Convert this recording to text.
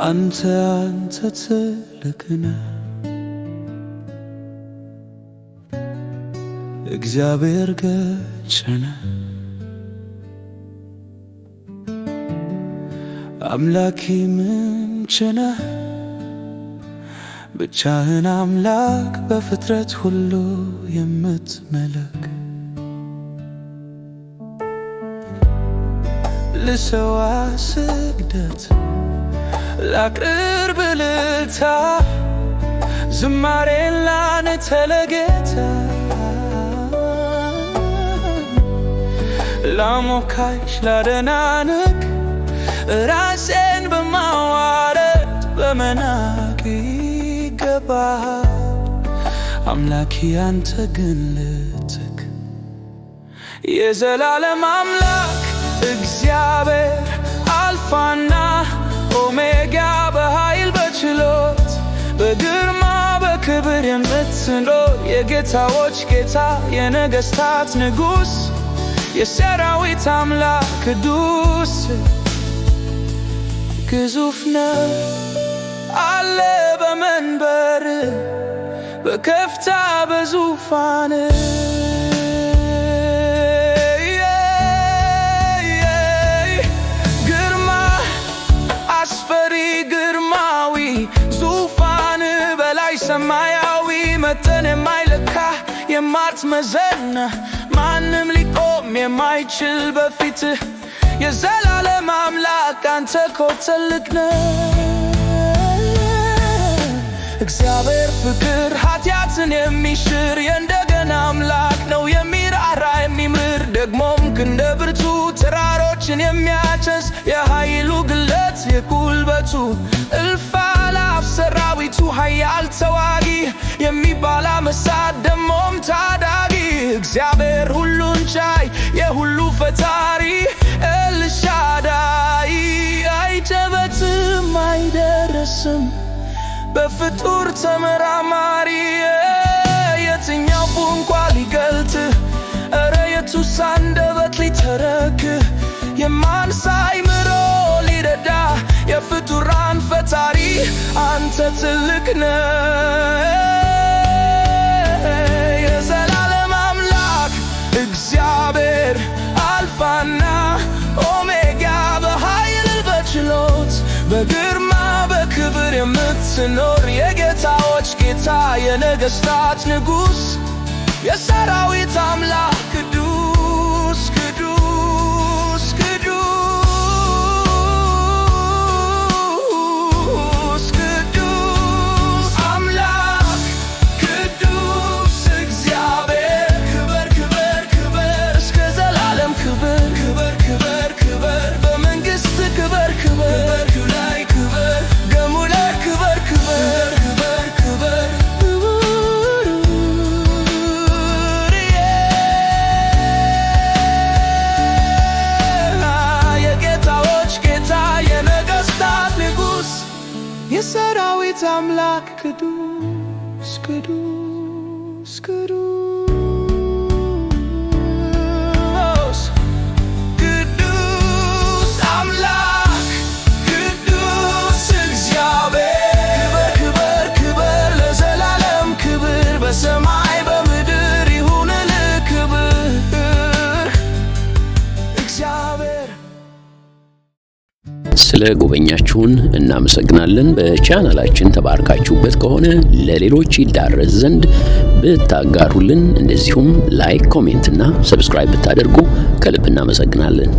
አንተ ትልቅነ እግዚአብሔር ገጭነ አምላኬ ምንጭነ ብቻህን አምላክ በፍጥረት ሁሉ የምትመለክ ልሰዋ ስግደት ላቅርብ እልልታ ዝማሬን ላንተ ለጌታ ላሞካሽ ላደናንቅ ራሴን በማዋረድ በመናቅ ይገባሃል አምላኬ አንተ ግን ልትክ የዘላለም አምላክ እግዚአብሔር አልፋና ኦሜጋ በኃይል በችሎት በግርማ በክብር የምትኖር የጌታዎች ጌታ የነገሥታት ንጉሥ የሰራዊት አምላክ ቅዱስ ግዙፍ ነህ አለ በመንበር በከፍታ በዙፋን ግርማ አስፈሪ ግርማዊ ዙፋን በላይ ሰማያዊ መጠን የማይለካ የማትመዘን ማንም ሊቆም የማይችል በፊትህ የዘላለም አምላክ አንተ እኮ ትልቅ ነህ እግዚአብሔር ፍቅር ኃጢአትን የሚሽር የእንደገና አምላክ ነው የሚራራ የሚምር ደግሞም ክንደ ብርቱ ተራሮችን የሚያጨስ የኃይሉ ግለት የጉልበቱ እልፍ አእላፍ ሰራዊቱ ኃያል ተዋጊ የሚባል አመሳት ደሞም ታዳጊ እግዚአብሔር ሁሉን ቻይ የሁሉ ፈጣሪ ኤልሻዳይ አይጨበጥም አይደርስም በፍጡር ተመራማሪ የትኛው ቋንቋ ሊገልጥህ እረ የቱስ አንደበት ሊተርክህ የማን አእምሮ ሊረዳ የፍጡራን ፈጣሪ አንተ ትልቅ ነህ የዘላለም አምላክ እግዚአብሔር አልፋና ኦሜጋ በኃይል በችሎት በግርማ በክብር የምትኖር የጌታዎች ጌታ የነገሥታት ንጉሥ የሰራዊት አምላክ ቅዱስ ቅዱስ ቅዱስ ቅዱስ አምላክ ቅዱስ እግዚአብሔር ክበር ክበር ክበር እስከ ዘላለም ክበር ክበር ክበር ክበር በመንግሥት ክበር ክበር የሰራዊት አምላክ ቅዱስ ቅዱስ ቅዱስ ቅዱስ አምላክ ቅዱስ እግዚአብሔር ክበር ክበር ለዘላለም ክብር በሰማይ በምድር ይሁንልህ ክብር እግዚአብሔር ስለ ጎበኛችሁን እናመሰግናለን። በቻናላችን ተባርካችሁበት ከሆነ ለሌሎች ይዳረስ ዘንድ ብታጋሩልን፣ እንደዚሁም ላይክ፣ ኮሜንት እና ሰብስክራይብ ብታደርጉ ከልብ እናመሰግናለን።